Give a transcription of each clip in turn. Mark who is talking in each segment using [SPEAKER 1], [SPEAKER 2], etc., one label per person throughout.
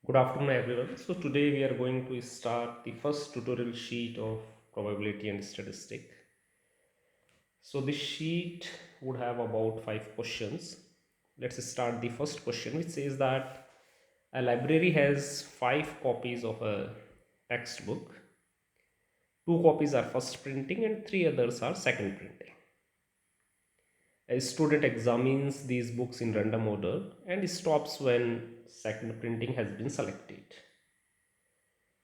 [SPEAKER 1] Good afternoon, everyone. So today we are going to start the first tutorial sheet of probability and statistic. So this sheet would have about 5 questions. Let's start the first question, which says that a library has 5 copies of a textbook. 2 copies are first printing and 3 others are second printing. A student examines these books in random order and stops when second printing has been selected.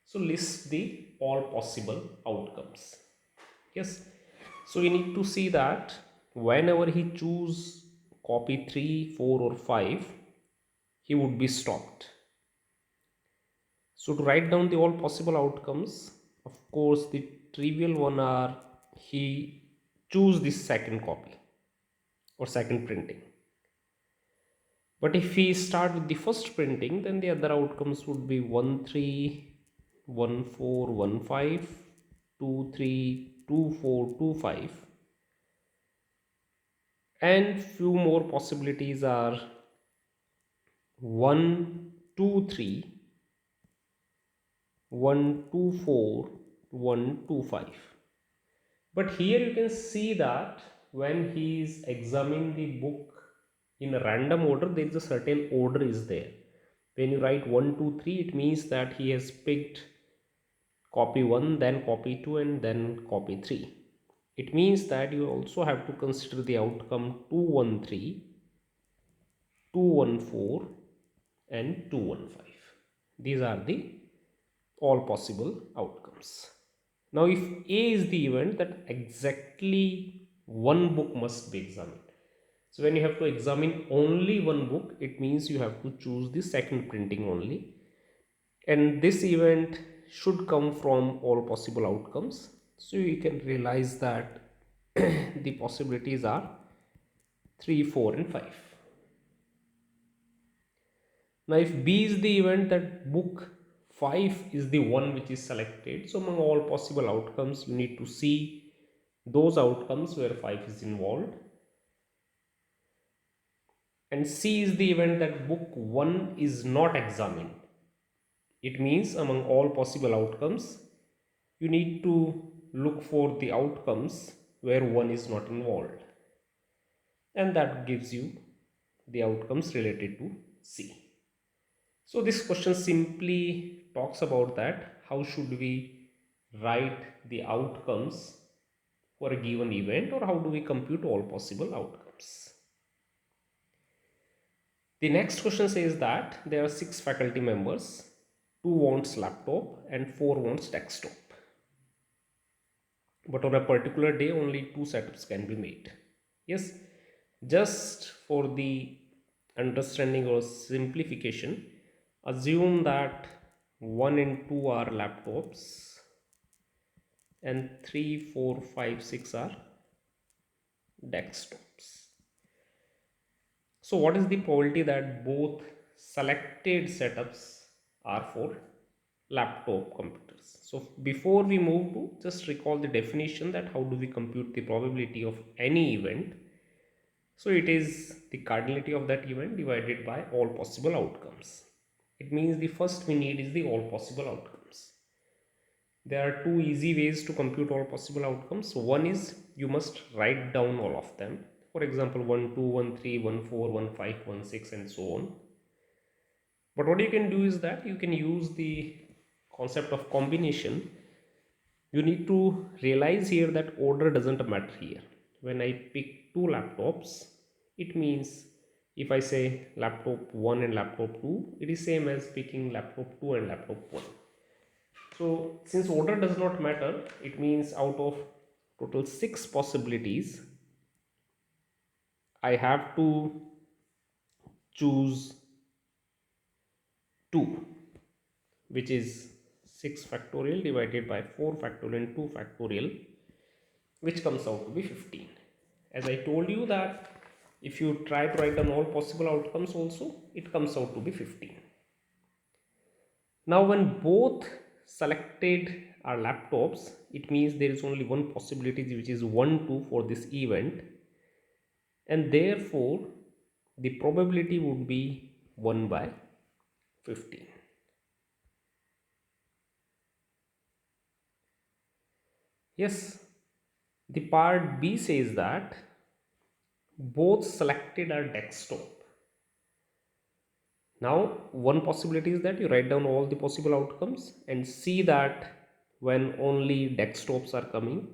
[SPEAKER 1] So list the all possible outcomes. Yes. So we need to see that whenever he choose copy 3, 4 or 5, he would be stopped. So to write down the all possible outcomes, of course the trivial one are he choose this second copy or second printing. But if we start with the first printing, then the other outcomes would be 1 3, 1 4, 1 5, 2 3, 2 4, 2 5, and few more possibilities are 1 2 3, 1 2 4, 1 2 5. But here you can see that when he is examining the book in a random order, there is a certain order is there. When you write 1 2 3, it means that he has picked copy 1, then copy 2, and then copy 3. It means that you also have to consider the outcome 213, 214, and 215. These are the all possible outcomes. Now, if A is the event, that exactly one book must be examined. So when you have to examine only one book, it means you have to choose the second printing only. And this event should come from all possible outcomes. So you can realize that the possibilities are 3, 4, and 5. Now, if B is the event, that book 5 is the one which is selected. So among all possible outcomes, you need to see those outcomes where 5 is involved. And C is the event that book 1 is not examined. It means among all possible outcomes, you need to look for the outcomes where 1 is not involved. And that gives you the outcomes related to C. So this question simply talks about that how should we write the outcomes for a given event, or how do we compute all possible outcomes. The next question says that there are 6 faculty members, 2 wants laptop and 4 wants desktop. But on a particular day only 2 setups can be made. Yes, just for the understanding or simplification, assume that 1 and 2 are laptops and 3, 4, 5, 6 are desktops. So what is the probability that both selected setups are for laptop computers? So before we move to, just recall the definition that how do we compute the probability of any event. So it is the cardinality of that event divided by all possible outcomes. It means the first we need is the all possible outcomes. There are 2 easy ways to compute all possible outcomes. So one is you must write down all of them. For example, 1 2 1 3 1 4 1 5 1 6 and so on. But what you can do is that you can use the concept of combination. You need to realize here that order doesn't matter here. When I pick 2 laptops, it means if I say laptop 1 and laptop 2, it is same as picking laptop 2 and laptop 1. So since order does not matter, it means out of total 6 possibilities, I have to choose 2, which is 6 factorial divided by 4 factorial and 2 factorial, which comes out to be 15. As I told you that if you try to write down all possible outcomes also, it comes out to be 15. Now when both selected are laptops, it means there is only one possibility, which is 1 2 for this event, and therefore the probability would be 1 by 15. Yes, the part B says that both selected are desktop. Now, one possibility is that you write down all the possible outcomes and see that when only desktops are coming.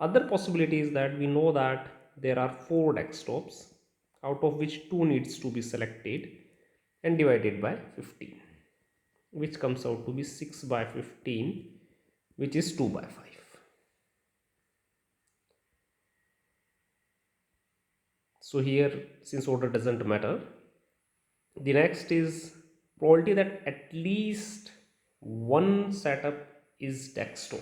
[SPEAKER 1] Other possibility is that we know that there are 4 desktops, out of which 2 needs to be selected and divided by 15, which comes out to be 6 by 15, which is 2 by 5. So here, since order doesn't matter, the next is probability that at least one setup is desktop.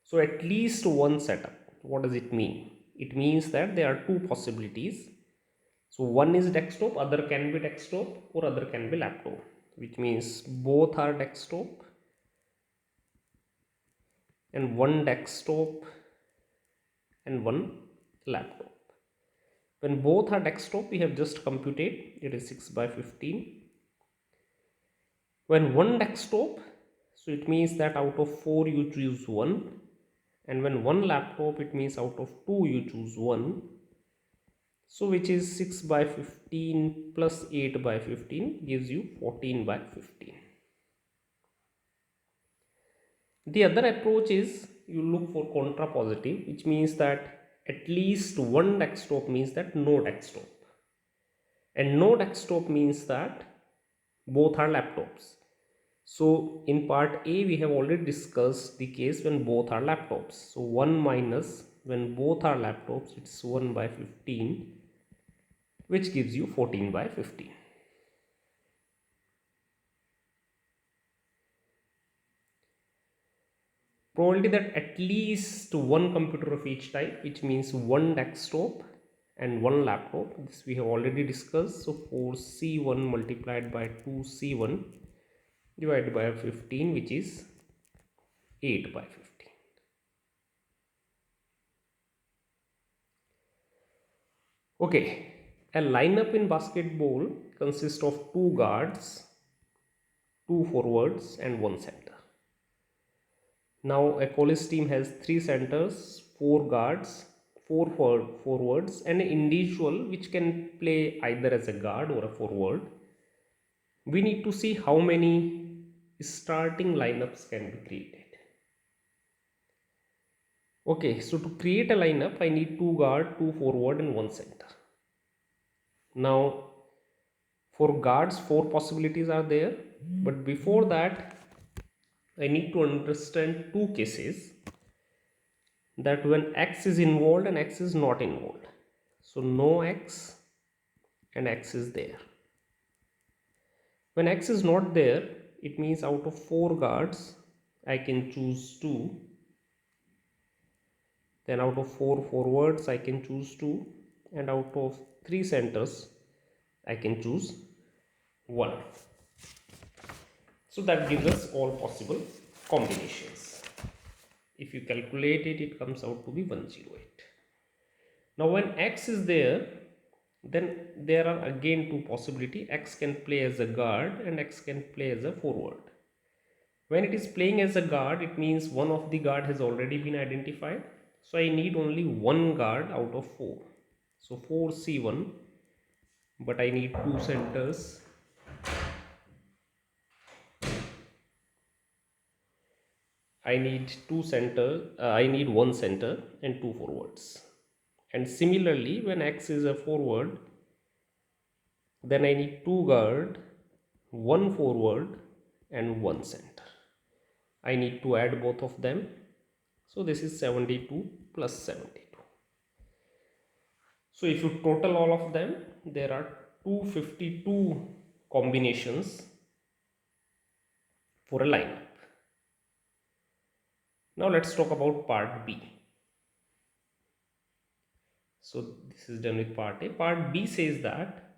[SPEAKER 1] So at least one setup, what does it mean? It means that there are 2 possibilities. So one is desktop, other can be desktop or other can be laptop, which means both are desktop and one desktop and one laptop. When both are desktop, we have just computed, it is 6 by 15. When one desktop, so it means that out of 4 you choose one, and when one laptop, it means out of 2 you choose one. So which is 6 by 15 plus 8 by 15 gives you 14 by 15. The other approach is you look for contrapositive, which means that at least one desktop means that no desktop, and no desktop means that both are laptops. So in part A we have already discussed the case when both are laptops. So 1 minus when both are laptops, it's 1 by 15, which gives you 14 by 15. Probability that at least one computer of each type, which means one desktop and one laptop, this we have already discussed. So 4C1 multiplied by 2C1 divided by 15, which is 8 by 15. Okay, a lineup in basketball consists of 2 guards, 2 forwards and 1 center. Now a college team has 3 centers, 4 guards, 4 forwards and an individual which can play either as a guard or a forward. We need to see how many starting lineups can be created. Okay, so to create a lineup, I need 2 guard, 2 forward and 1 center. Now for guards, 4 possibilities are there, but before that I need to understand 2 cases, that when X is involved and X is not involved. So no X and X is there. When X is not there, it means out of 4 guards I can choose 2, then out of 4 forwards I can choose 2, and out of 3 centers I can choose 1. So that gives us all possible combinations. If you calculate it, it comes out to be 108. Now when X is there, then there are again 2 possibilities. X can play as a guard and X can play as a forward. When it is playing as a guard, it means one of the guard has already been identified. So I need only one guard out of 4. So 4C1, but I need 2 centers. I need 2 center, I need 1 center and 2 forwards. And similarly, when X is a forward, then I need 2 guard, 1 forward and 1 center. I need to add both of them. So this is 72 plus 72. So if you total all of them, there are 252 combinations for a lineup. Now let's talk about part B. So this is done with part A. Part B says that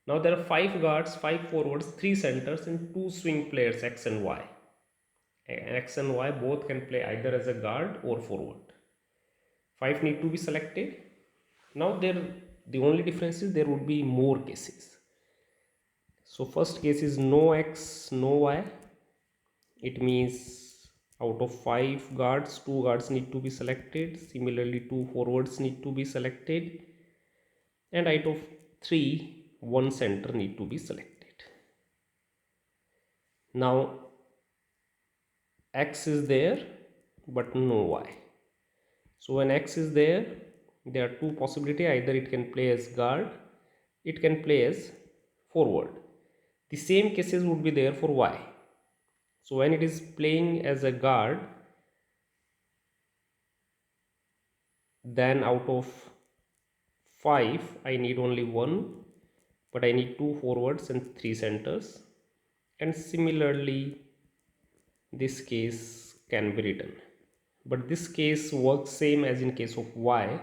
[SPEAKER 1] now there are 5 guards, 5 forwards, 3 centers and 2 swing players X and Y. X and Y both can play either as a guard or forward. 5 need to be selected. Now the only difference is there would be more cases. So first case is no X, no Y. It means Out of 5 guards, 2 guards need to be selected. Similarly, 2 forwards need to be selected. And out of 3, 1 center need to be selected. Now, X is there, but no Y. So when X is there are two possibilities. Either it can play as guard, it can play as forward. The same cases would be there for Y. So when it is playing as a guard, then out of 5 I need only 1, but I need 2 forwards and 3 centers. And similarly, this case can be written. But this case works same as in case of Y,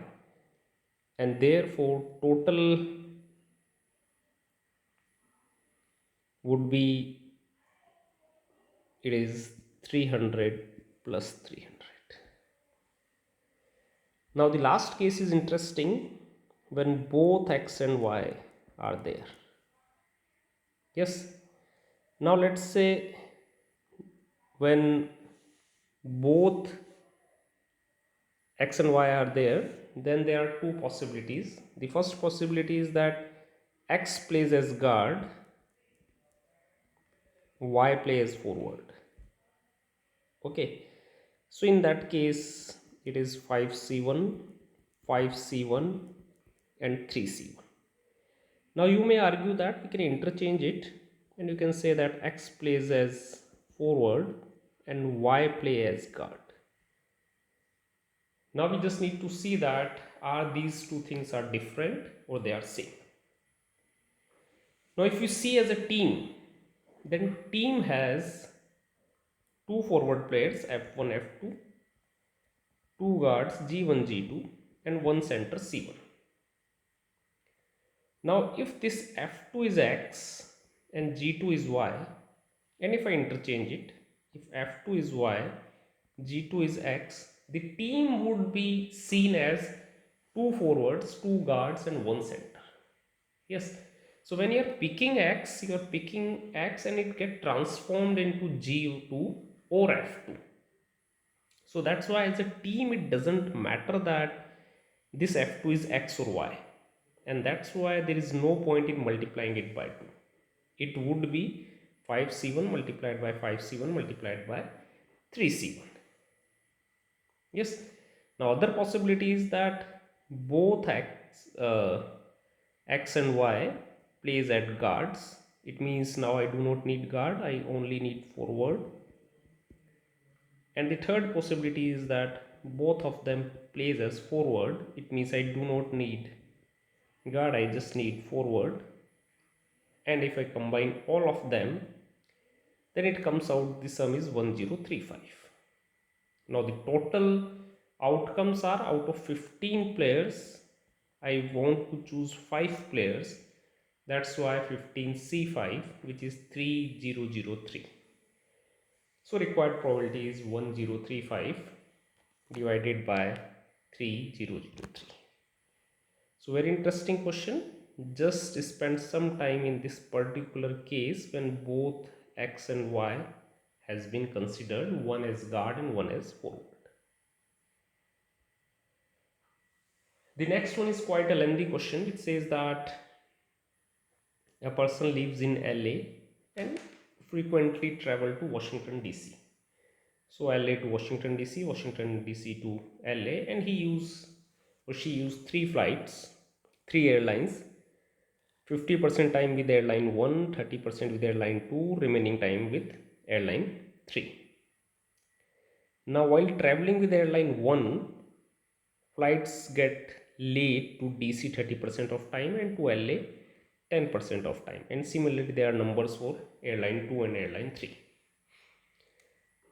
[SPEAKER 1] and therefore total would be, it is 300 plus 300. Now the last case is interesting, when both X and Y are there. Yes. Now let's say when both X and Y are there, then there are two possibilities. The first possibility is that X plays as guard, Y plays forward. Okay, so in that case it is 5C1, 5C1 and 3C1. Now you may argue that we can interchange it, and you can say that X plays as forward and Y play as guard. Now we just need to see that are these two things are different or they are same. Now if you see as a team, then team has two forward players F1, F2, two guards G1, G2 and one center C1. Now if this F2 is X and G2 is Y, and if I interchange it, if F2 is Y, G2 is X, the team would be seen as two forwards, two guards and one center. Yes, so when you're picking X, you're picking X and it get transformed into G2 or F2. So that's why as a team it doesn't matter that this F2 is X or Y, and that's why there is no point in multiplying it by 2. It would be 5C1 multiplied by 5C1 multiplied by 3C1. Yes. Now other possibility is that both X and Y plays at guards. It means now I do not need guard, I only need forward. And the third possibility is that both of them plays as forward. It means I do not need guard, I just need forward. And if I combine all of them, then it comes out the sum is 1035. Now the total outcomes are, out of 15 players I want to choose 5 players. That's why 15C5, which is 3003. So required probability is 1035 divided by 3003. So very interesting question. Just spend some time in this particular case when both X and Y has been considered, one as guard and one as forward. The next one is quite a lengthy question. It says that a person lives in LA and frequently travel to Washington DC. So LA to Washington DC, Washington DC to LA, and she used 3 flights, 3 airlines, 50% time with airline 1, 30% with airline 2, remaining time with airline 3. Now while traveling with airline 1, flights get late to DC 30% of time and to LA 10% of time, and similarly there are numbers for airline 2 and airline 3.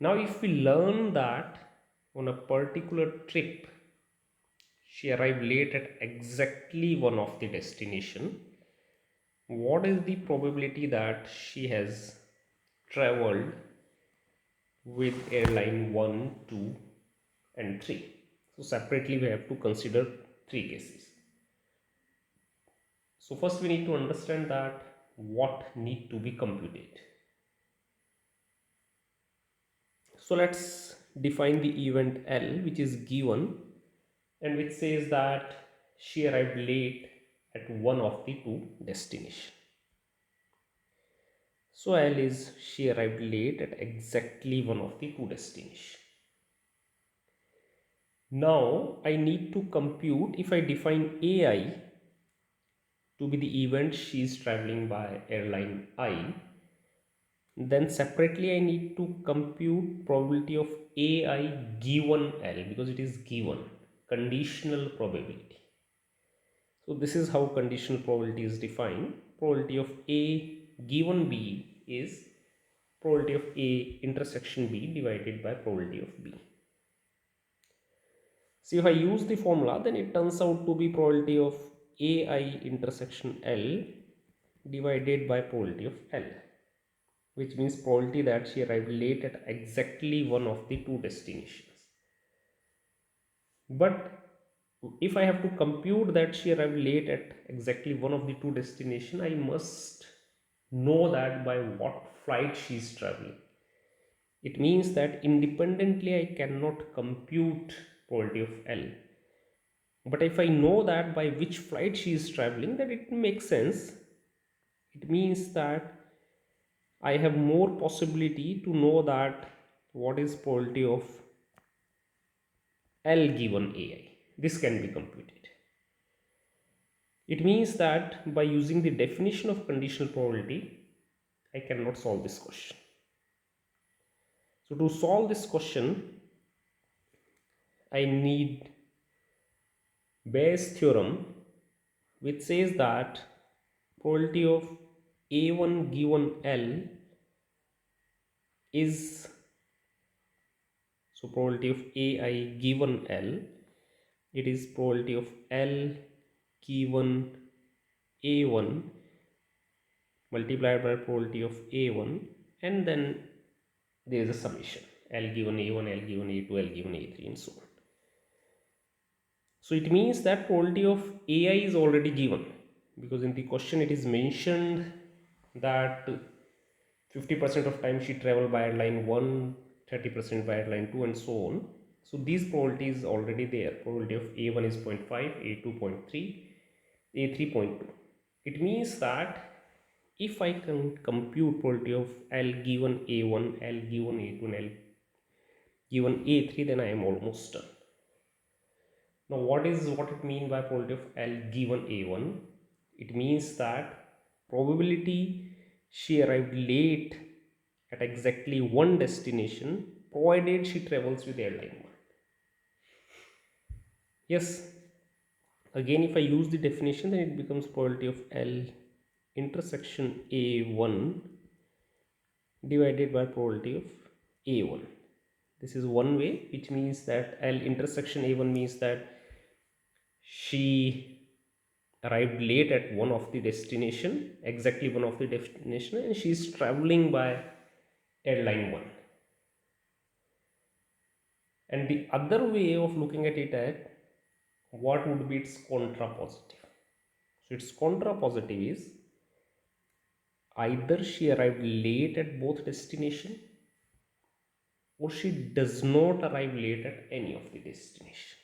[SPEAKER 1] Now if we learn that on a particular trip she arrived late at exactly one of the destination, what is the probability that she has traveled with airline 1, 2 and 3? So separately we have to consider 3 cases. So first we need to understand that what need to be computed. So let's define the event L which is given and which says that she arrived late at one of the two destinations. So L is she arrived late at exactly one of the two destinations. Now I need to compute, if I define AI to be the event she is traveling by airline I, then separately I need to compute probability of AI given L because it is given, conditional probability. So this is how conditional probability is defined. Probability of A given B is probability of A intersection B divided by probability of B. See, if I use the formula, then it turns out to be probability of AI intersection L divided by probability of L, which means probability that she arrived late at exactly one of the two destinations. But if I have to compute that she arrived late at exactly one of the two destinations, I must know that by what flight she is traveling. It means that independently I cannot compute probability of L. But if I know that by which flight she is traveling, then it makes sense. It means that I have more possibility to know that what is probability of L given AI. This can be computed. It means that by using the definition of conditional probability, I cannot solve this question. So to solve this question, I need Bayes' theorem, which says that probability of A1 given L is, so probability of AI given L, it is probability of L given A1 multiplied by probability of A1, and then there is a summation L given A1, L given A2, L given A3 and so on. So it means that probability of AI is already given, because in the question it is mentioned that 50% of time she traveled by airline 1, 30% by airline 2 and so on. So these probabilities is already there. Probability of A1 is 0.5, A2 0.3, A3 0.2. It means that if I can compute probability of L given A1, L given A2 and L given A3, then I am almost done. Now what it mean by probability of L given A1? It means that probability she arrived late at exactly one destination provided she travels with airline 1. Yes, again if I use the definition, then it becomes probability of L intersection A1 divided by probability of A1. This is one way, which means that L intersection A1 means that she arrived late at one of the destination, exactly one of the destination, and she is traveling by airline 1. And the other way of looking at it at what would be its contrapositive. So its contrapositive is either she arrived late at both destination or she does not arrive late at any of the destination.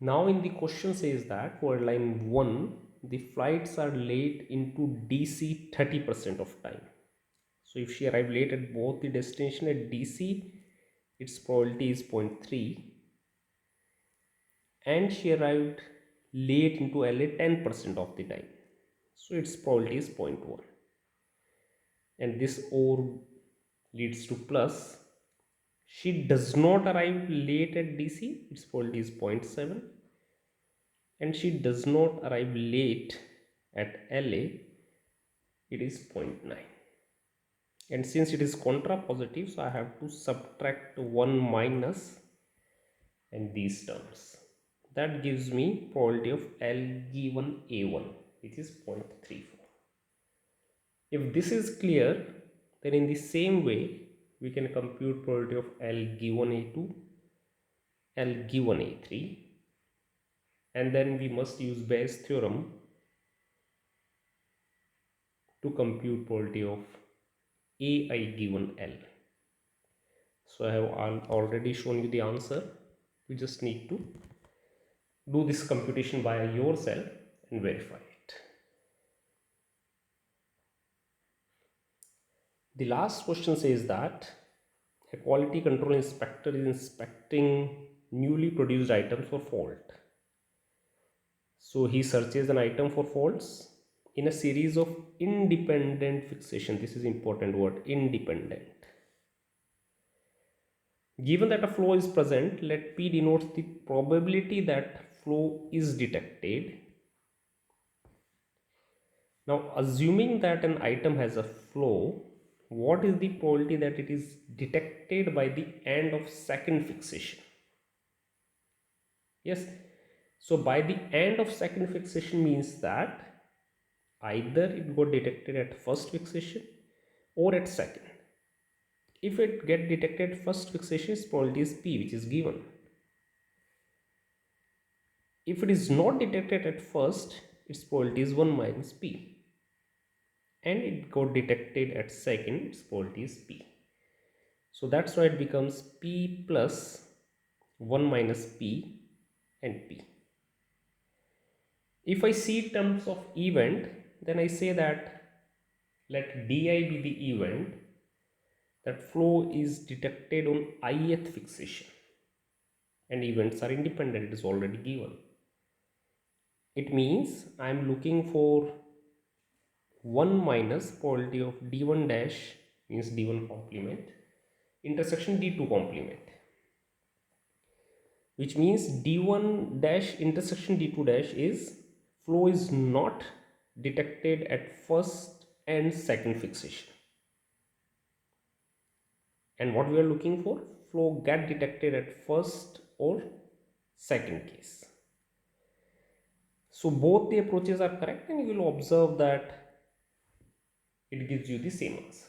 [SPEAKER 1] Now in the question says that for airline 1, the flights are late into DC 30% of time. So if she arrived late at both the destination at DC, its probability is 0.3, and she arrived late into LA 10% of the time, so its probability is 0.1, and this OR leads to plus. She does not arrive late at DC, its probability is 0.7, and she does not arrive late at LA, it is 0.9. And since it is contrapositive, so I have to subtract 1 minus and these terms. That gives me probability of L given A1, which is 0.34. If this is clear, then in the same way we can compute probability of L given A2, L given A3, and then we must use Bayes' theorem to compute probability of AI given L. So I have already shown you the answer. You just need to do this computation by yourself and verify it. The last question says that a quality control inspector is inspecting newly produced items for fault. So he searches an item for faults in a series of independent fixation. This is important word, independent. Given that a flow is present, let P denotes the probability that flow is detected. Now, assuming that an item has a flow, what is the probability that it is detected by the end of second fixation? Yes, so by the end of second fixation means that either it got detected at first fixation or at second. If it get detected first fixation, its probability is P, which is given. If it is not detected at first, its probability is 1 minus P. And it got detected at second, its probability is P. So that's why it becomes P plus 1 minus P and P. If I see terms of event, then I say that let di be the event that flow is detected on ith fixation, and events are independent, it is already given. It means I am looking for 1 minus probability of d1 dash, means d1 complement, intersection d2 complement, which means d1 dash intersection d2 dash is flow is not detected at first and second fixation. And what we are looking for, flow get detected at first or second case. So both the approaches are correct, and you will observe that it gives you the same answer.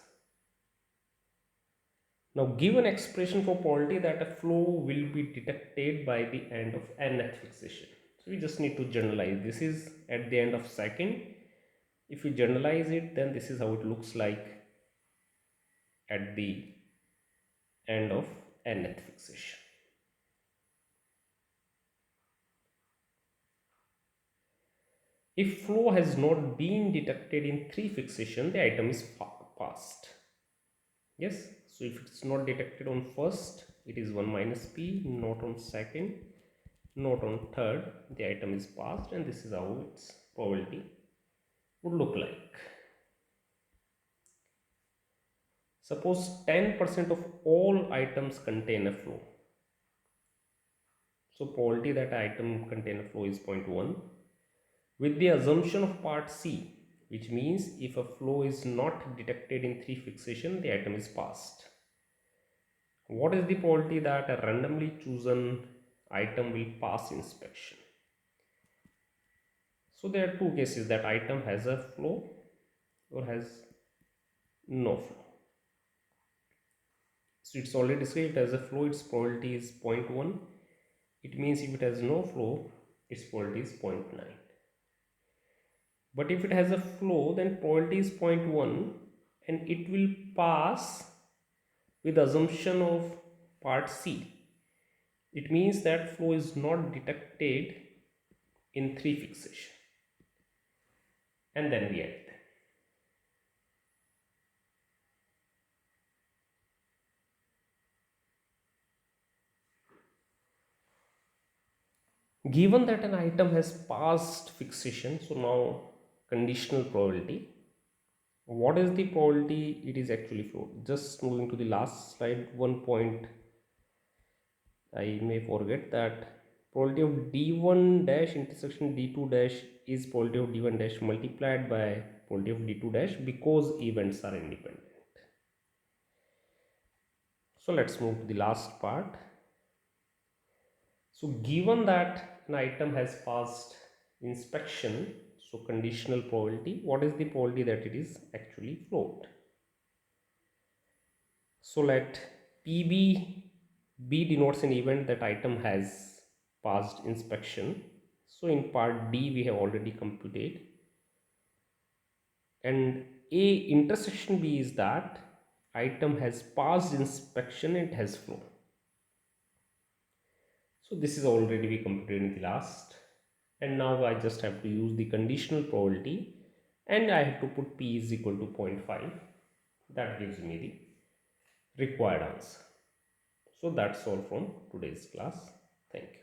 [SPEAKER 1] Now give an expression for probability that a flow will be detected by the end of nth fixation. So we just need to generalize. This is at the end of second. If we generalize it, then this is how it looks like at the end of nth fixation. If flow has not been detected in 3 fixation, the item is passed. Yes, so if it's not detected on first, it is 1 minus P, not on second, not on third, the item is passed, and this is how its probability would look like. Suppose 10% of all items contain a flow. So probability that item contain a flow is 0.1 with the assumption of part C, which means if a flow is not detected in 3 fixation, the item is passed. What is the probability that a randomly chosen item will pass inspection? So there are two cases, that item has a flow or has no flow. So it's already described as a flow, its probability is 0.1. It means if it has no flow, its probability is 0.9. But if it has a flow, then probability is 0.1 and it will pass with assumption of part C. It means that flow is not detected in 3 fixation. And then we add. Given that an item has passed fixation, so now conditional probability, what is the probability it is actually flowed? Just moving to the last slide, one point I may forget, that probability of d1 dash intersection d2 dash is probability of d1 dash multiplied by probability of d2 dash because events are independent. So let's move to the last part. So given that an item has passed inspection, so conditional probability, what is the probability that it is actually flowed? So let PB B denotes an event that item has passed inspection. So in part D we have already computed, and A intersection B is that item has passed inspection and has flown. So this is already we completed in the last, and now I just have to use the conditional probability, and I have to put p is equal to 0.5. That gives me the required answer. So that's all from today's class. Thank you.